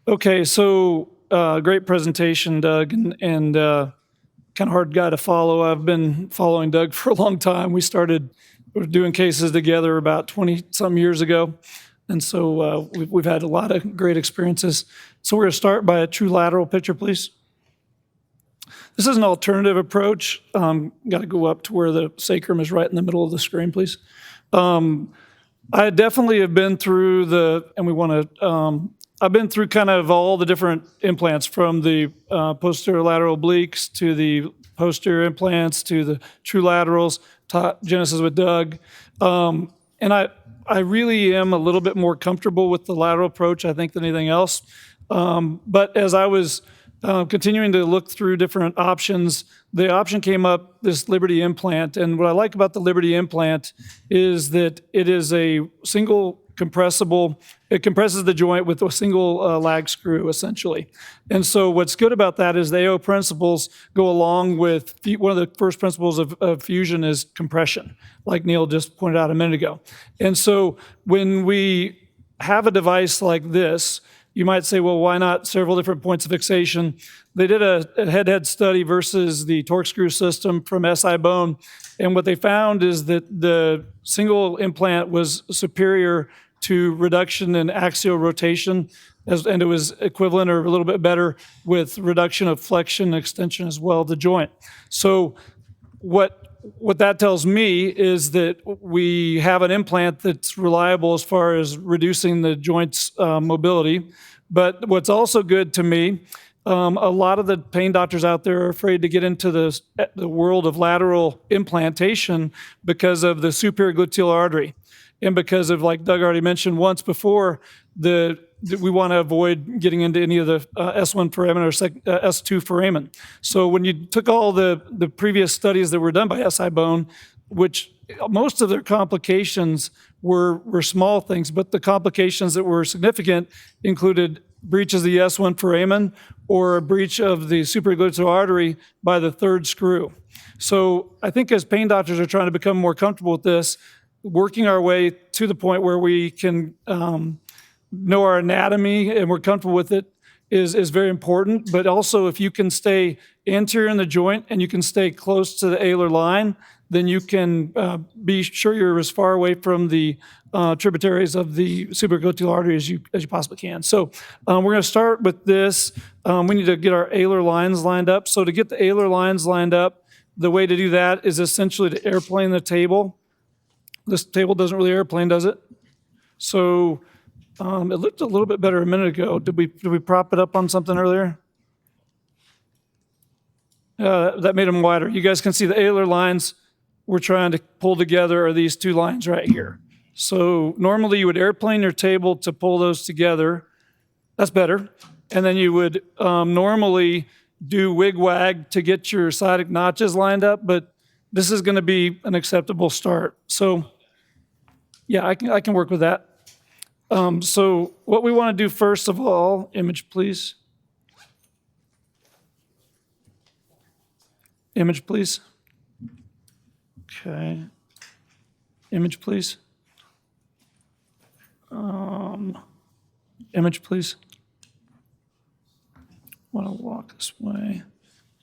Okay, so great presentation, Doug, and kind of hard guy to follow. I've been following Doug for a long time. We're doing cases together about 20 some years ago, and so we've had a lot of great experiences. So we're going to start by a true lateral picture, please. This is an alternative approach. Got to go up to where the sacrum is right in the middle of the screen, please. I definitely have been through I've been through kind of all the different implants, from the posterior lateral obliques to the posterior implants to the true laterals, taught Genesis with Doug. And I really am a little bit more comfortable with the lateral approach, I think, than anything else. But as I was continuing to look through different options, the option came up, this Liberty implant. And what I like about the Liberty implant is that it is a single compressible, it compresses the joint with a single lag screw, essentially. And so what's good about that is the AO principles go along with, one of the first principles of fusion is compression, like Neil just pointed out a minute ago. And so when we have a device like this, you might say, well, why not several different points of fixation? They did a head-to-head study versus the torque screw system from SI Bone, and what they found is that the single implant was superior to reduction in axial rotation, and it was equivalent or a little bit better with reduction of flexion and extension as well of the joint. So what that tells me is that we have an implant that's reliable as far as reducing the joint's mobility. But what's also good to me, a lot of the pain doctors out there are afraid to get into the world of lateral implantation because of the superior gluteal artery. And because of, like Doug already mentioned once before, we want to avoid getting into any of the S1 foramen or S2 foramen. So when you took all the previous studies that were done by SI Bone, which most of their complications were small things, but the complications that were significant included breach of the S1 foramen or a breach of the supragluteal artery by the third screw. So I think as pain doctors are trying to become more comfortable with this, working our way to the point where we can know our anatomy and we're comfortable with it is very important. But also, if you can stay anterior in the joint and you can stay close to the alar line, then you can be sure you're as far away from the tributaries of the supragluteal artery as you possibly can. So we're going to start with this. We need to get our alar lines lined up. So to get the alar lines lined up, the way to do that is essentially to airplane the table. This table doesn't really airplane, does it? So it looked a little bit better a minute ago. Did we prop it up on something earlier? That made them wider. You guys can see the alar lines we're trying to pull together are these two lines right here. So normally you would airplane your table to pull those together. That's better. And then you would normally do wig-wag to get your sciatic notches lined up, but this is going to be an acceptable start. So yeah, I can work with that. So what we want to do first of all, image please. Image please. Okay. Image please. Image please. Want to walk this way.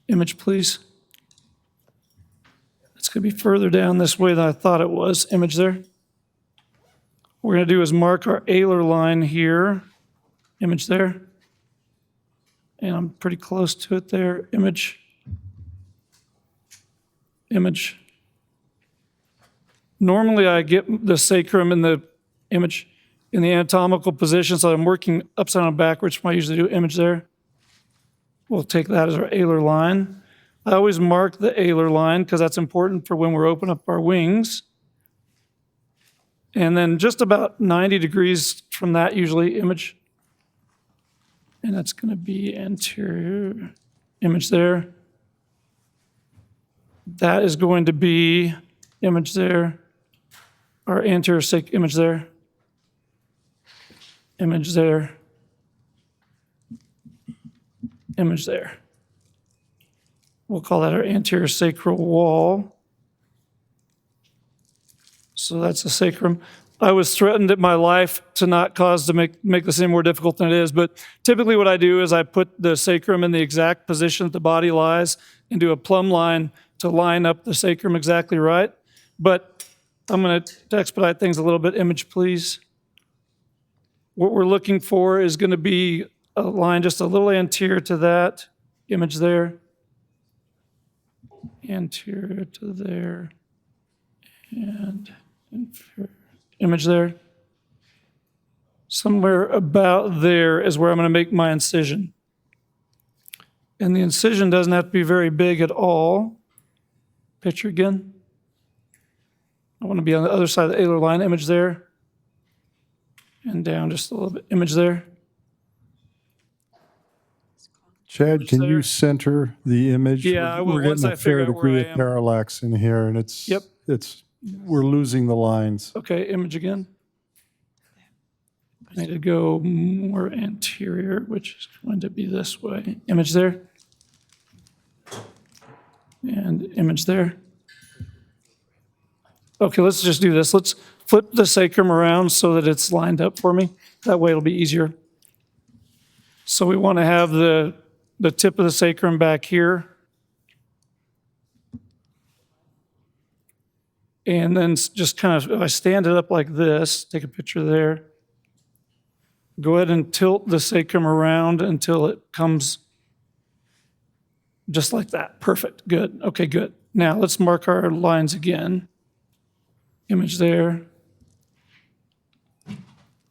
Image please. It's going to be further down this way than I thought it was. Image there. What we're going to do is mark our alar line here. Image there. And I'm pretty close to it there. Image. Image. Normally I get the sacrum in the image in the anatomical position, so I'm working upside down backwards when I usually do. Image there. We'll take that as our alar line. I always mark the alar line because that's important for when we're opening up our wings. And then just about 90 degrees from that, usually, image. And that's going to be anterior. Image there. That is going to be image there. Our anterior image there. Image there. Image there. We'll call that our anterior sacral wall. So that's the sacrum. I was threatened at my life to not cause to make this any more difficult than it is. But typically what I do is I put the sacrum in the exact position that the body lies and do a plumb line to line up the sacrum exactly right. But I'm going to expedite things a little bit. Image, please. What we're looking for is going to be a line just a little anterior to that. Image there. Anterior to there. And inferior. Image there. Somewhere about there is where I'm going to make my incision. And the incision doesn't have to be very big at all. Picture again. I want to be on the other side of the alar line. Image there. And down just a little bit. Image there. Chad, can you center the image? Yeah, I will. We're Once getting I a fair figure out where degree I of am. parallax in here, and we're losing the lines. Okay, image again. I need to go more anterior, which is going to be this way. Image there. And image there. Okay, let's just do this. Let's flip the sacrum around so that it's lined up for me. That way it'll be easier. So we want to have the tip of the sacrum back here. And then just kind of, if I stand it up like this, take a picture there. Go ahead and tilt the sacrum around until it comes just like that. Perfect, good, okay, good. Now let's mark our lines again. Image there.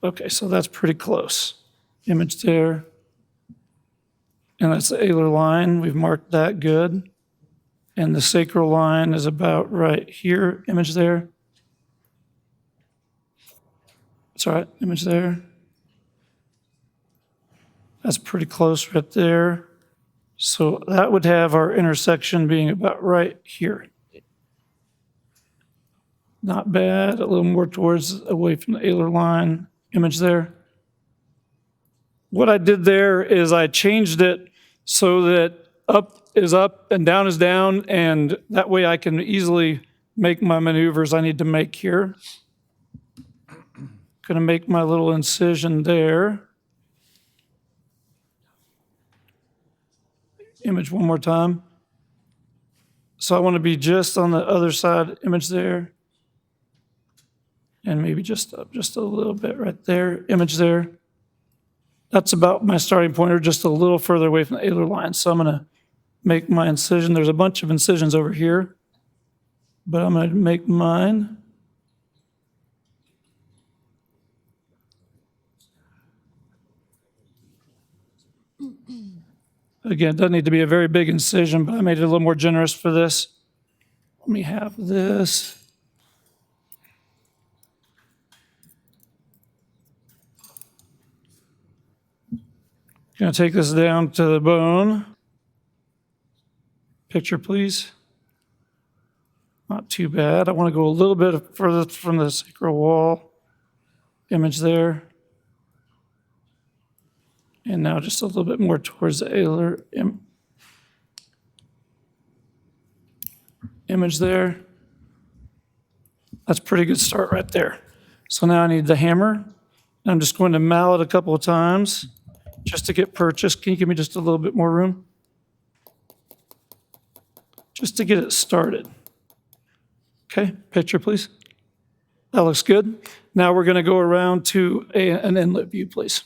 Okay, so that's pretty close. Image there. And that's the alar line, we've marked that, good. And the sacral line is about right here, image there. It's all right, image there. That's pretty close right there. So that would have our intersection being about right here. Not bad, a little more towards, away from the alar line, image there. What I did there is I changed it so that up is up and down is down, and that way I can easily make my maneuvers I need to make here. Gonna make my little incision there. Image one more time. So I want to be just on the other side, image there. And maybe just up just a little bit right there, image there. That's about my starting point, or just a little further away from the alar line. So I'm going to make my incision. There's a bunch of incisions over here, but I'm going to make mine. Again, it doesn't need to be a very big incision, but I made it a little more generous for this. Let me have this. Going to take this down to the bone. Picture, please. Not too bad. I want to go a little bit further from the sacral wall. Image there. And now just a little bit more towards the alar image there. That's a pretty good start right there. So now I need the hammer. And I'm just going to mallet a couple of times just to get purchased. Can you give me just a little bit more room? Just to get it started. Okay, picture please. That looks good. Now we're going to go around to an inlet view, please.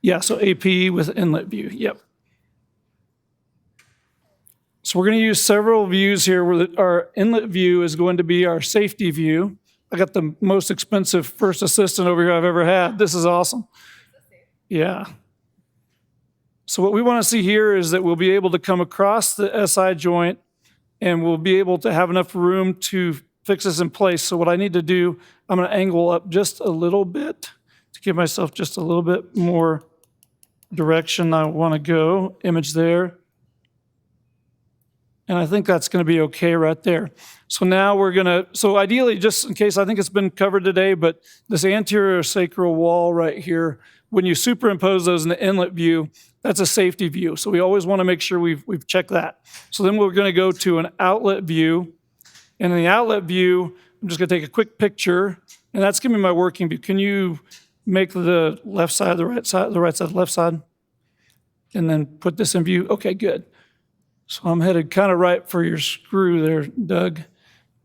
Yeah, so AP with inlet view, yep. So we're going to use several views here where our inlet view is going to be our safety view. I got the most expensive first assistant over here I've ever had. This is awesome. Yeah. So what we want to see here is that we'll be able to come across the SI joint and we'll be able to have enough room to fix this in place. So what I need to do, I'm going to angle up just a little bit to give myself just a little bit more direction I want to go. Image there. And I think that's going to be okay right there. So now we're going to, so ideally, just in case, I think it's been covered today, but this anterior sacral wall right here, when you superimpose those in the inlet view, that's a safety view. So we always want to make sure we've checked that. So then we're going to go to an outlet view. And in the outlet view, I'm just going to take a quick picture And that's gonna be my working view. Can you make the left side, the right side, the right side, the left side? And then put this in view. Okay, good. So I'm headed kind of right for your screw there, Doug,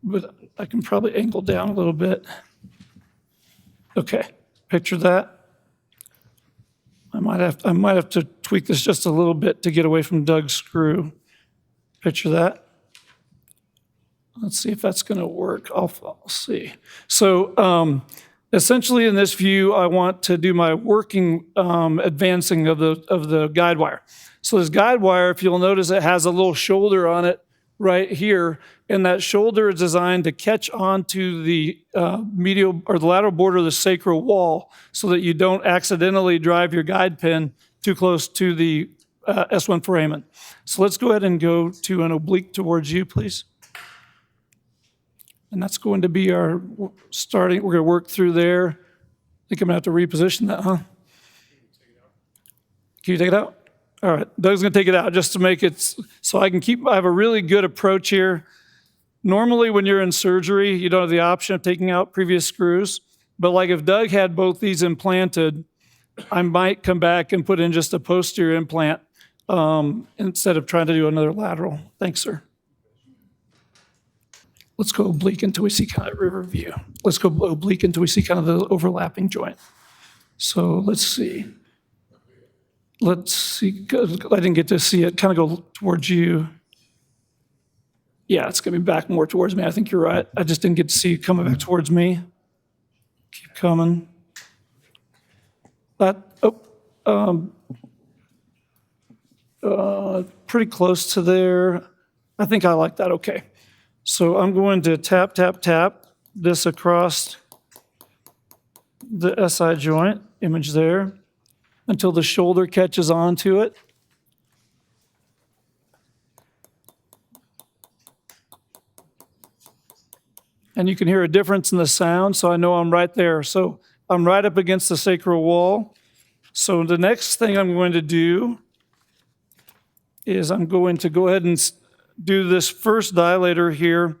but I can probably angle down a little bit. Okay, picture that. I might have to tweak this just a little bit to get away from Doug's screw. Picture that. Let's see if that's going to work. I'll see. So essentially in this view, I want to do my working advancing of the guide wire. So this guide wire, if you'll notice, it has a little shoulder on it right here, and that shoulder is designed to catch onto the medial or the lateral border of the sacral wall so that you don't accidentally drive your guide pin too close to the S1 foramen. So let's go ahead and go to an oblique towards you, please. And that's going to be our starting. We're going to work through there. I think I'm going to have to reposition that, huh? Can you take it out? All right, Doug's gonna take it out just to make it so I have a really good approach here. Normally when you're in surgery, you don't have the option of taking out previous screws, but like if Doug had both these implanted, I might come back and put in just a posterior implant instead of trying to do another lateral. Thanks, sir. Let's go oblique until we see kind of river view. Let's go oblique until we see kind of the overlapping joint. So let's see. Let's see, I didn't get to see it kind of go towards you. Yeah, it's gonna be back more towards me. I think you're right. I just didn't get to see it coming back towards me. Keep coming. Pretty close to there. I think I like that, okay. So I'm going to tap, tap, tap this across the SI joint, image there, until the shoulder catches onto it. And you can hear a difference in the sound, so I know I'm right there. So I'm right up against the sacral wall. So the next thing I'm going to do is I'm going to go ahead and do this first dilator here.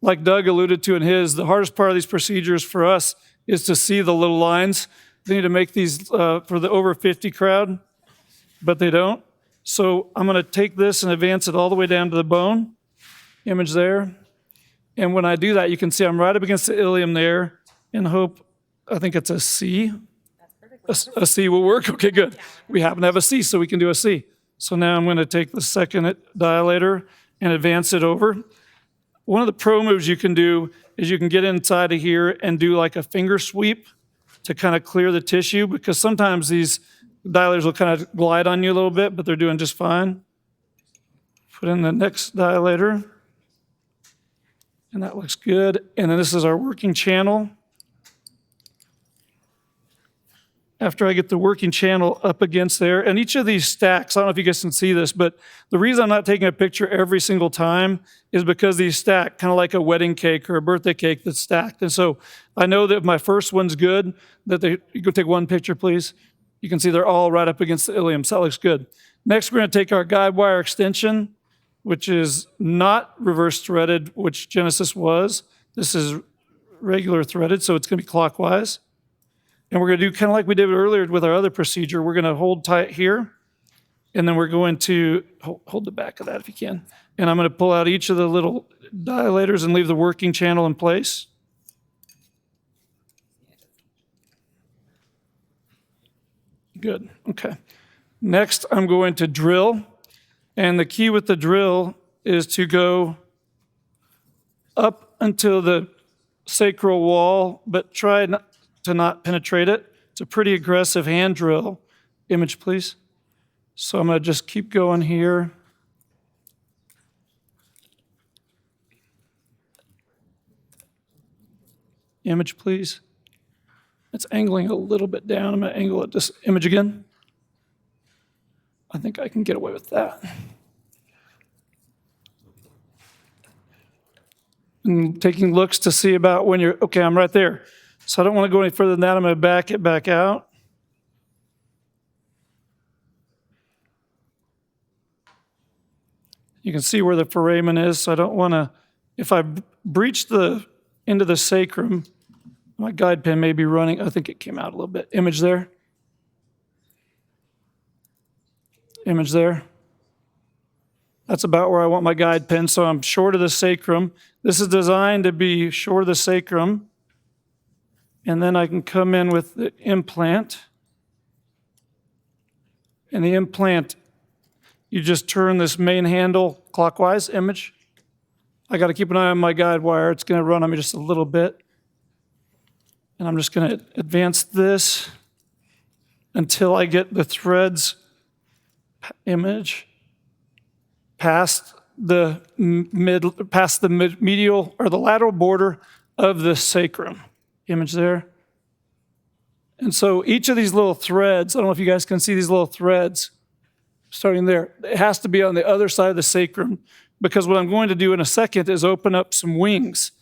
Like Doug alluded to in his, the hardest part of these procedures for us is to see the little lines. They need to make these for the over 50 crowd, but they don't. So I'm going to take this and advance it all the way down to the bone, image there. And when I do that, you can see I'm right up against the ilium there and I think it's a C. A C will work? Okay, good. We happen to have a C, so we can do a C. So now I'm going to take the second dilator and advance it over. One of the pro moves you can do is you can get inside of here and do like a finger sweep to kind of clear the tissue, because sometimes these dilators will kind of glide on you a little bit, but they're doing just fine. Put in the next dilator, and that looks good. And then this is our working channel. After I get the working channel up against there, and each of these stacks, I don't know if you guys can see this, but the reason I'm not taking a picture every single time is because these stack kind of like a wedding cake or a birthday cake that's stacked. And so I know that if my first one's good, you can take one picture, please. You can see they're all right up against the ilium, so that looks good. Next, we're gonna take our guide wire extension, which is not reverse threaded, which Genesis was. This is regular threaded, so it's gonna be clockwise. And we're gonna do kind of like we did earlier with our other procedure. We're gonna hold tight here, and then we're going to hold the back of that if you can. And I'm gonna pull out each of the little dilators and leave the working channel in place. Good, okay. Next, I'm going to drill. And the key with the drill is to go up until the sacral wall, but try to not penetrate it. It's a pretty aggressive hand drill. Image, please. So I'm going to just keep going here. Image, please. It's angling a little bit down. I'm going to angle it. Just image again. I think I can get away with that. And taking looks to see about when you're, okay, I'm right there. So I don't want to go any further than that. I'm going to back it back out. You can see where the foramen is, so I don't want to, if I breach the into the sacrum, I'm My guide pen may be running. I think it came out a little bit. Image there. Image there. That's about where I want my guide pen, so I'm short of the sacrum. This is designed to be short of the sacrum. And then I can come in with the implant. And the implant, you just turn this main handle clockwise, image. I got to keep an eye on my guide wire. It's going to run on me just a little bit. And I'm just going to advance this until I get the threads image past the medial or the lateral border of the sacrum. Image there. And so each of these little threads, I don't know if you guys can see these little threads starting there. It has to be on the other side of the sacrum, because what I'm going to do in a second is open up some wings.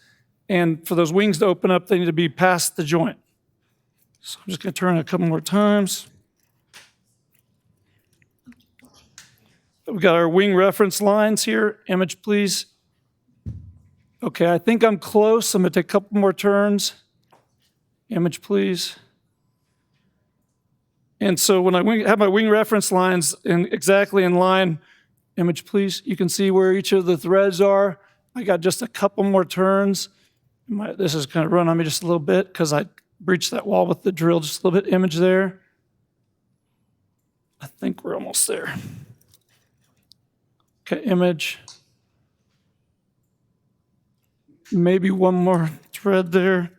And for those wings to open up, they need to be past the joint. So I'm just going to turn it a couple more times. We've got our wing reference lines here. Image, please. Okay, I think I'm close. I'm going to take a couple more turns. Image, please. And so when I have my wing reference lines exactly in line, image, please, you can see where each of the threads are. I got just a couple more turns. This is going to run on me just a little bit because I breached that wall with the drill just a little bit. Image there. I think we're almost there. Okay, image. Maybe one more thread there.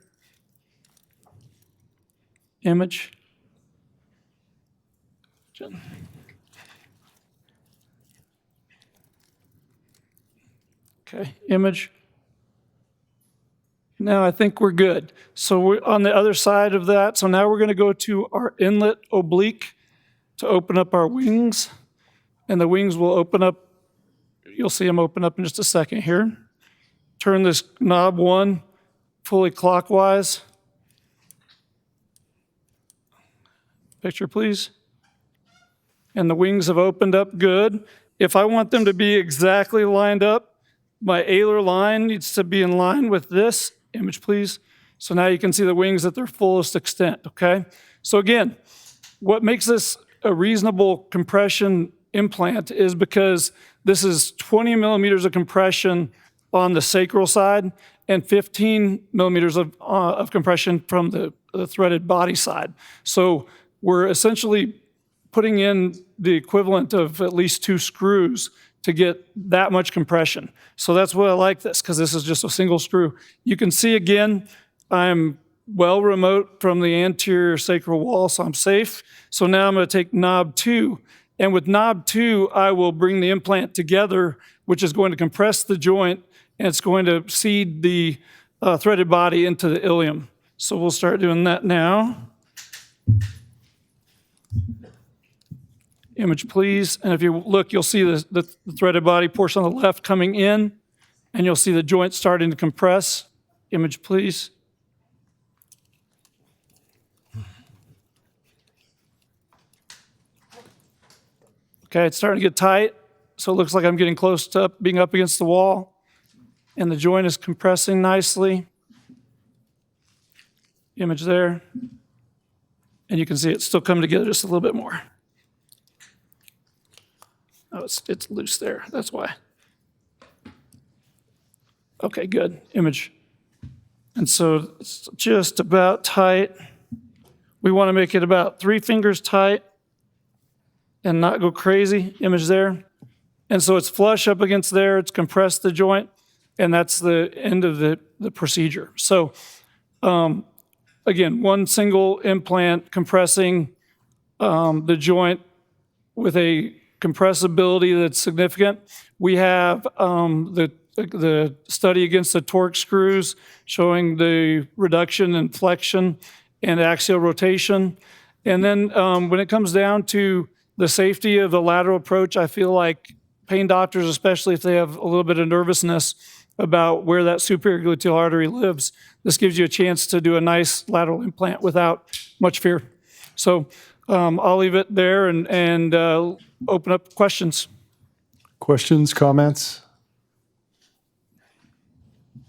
Image. Okay, image. Now I think we're good. So we're on the other side of that. So now we're going to go to our inlet oblique to open up our wings. And the wings will open up. You'll see them open up in just a second here. Turn this knob 1 fully clockwise. Picture, please. And the wings have opened up good. If I want them to be exactly lined up, my alar line needs to be in line with this. Image, please. So now you can see the wings at their fullest extent, okay? So again, what makes this a reasonable compression implant is because this is 20 millimeters of compression on the sacral side and 15 millimeters of compression from the threaded body side. So we're essentially putting in the equivalent of at least 2 screws to get that much compression. So that's why I like this, because this is just a single screw. You can see again, I'm well remote from the anterior sacral wall, so I'm safe. So now I'm going to take knob 2, and with knob 2, I will bring the implant together, which is going to compress the joint, and it's going to seed the threaded body into the ilium. So we'll start doing that now. Image, please. And if you look, you'll see the threaded body portion on the left coming in, and you'll see the joint starting to compress. Image, please. Okay, it's starting to get tight, so it looks like I'm getting close to being up against the wall, and the joint is compressing nicely. Image there. And you can see it's still coming together just a little bit more. Oh, it's loose there, that's why. Okay, good, image. And so it's just about tight. We want to make it about 3 fingers tight and not go crazy, image there. And so it's flush up against there, it's compressed the joint, and that's the end of the procedure. So again, one single implant compressing the joint with a compressibility that's significant. We have the study against the torque screws showing the reduction in flexion and axial rotation. And then when it comes down to the safety of the lateral approach, I feel like pain doctors, especially if they have a little bit of nervousness about where that superior gluteal artery lives, this gives you a chance to do a nice lateral implant without much fear. So I'll leave it there and open up questions. Questions, comments?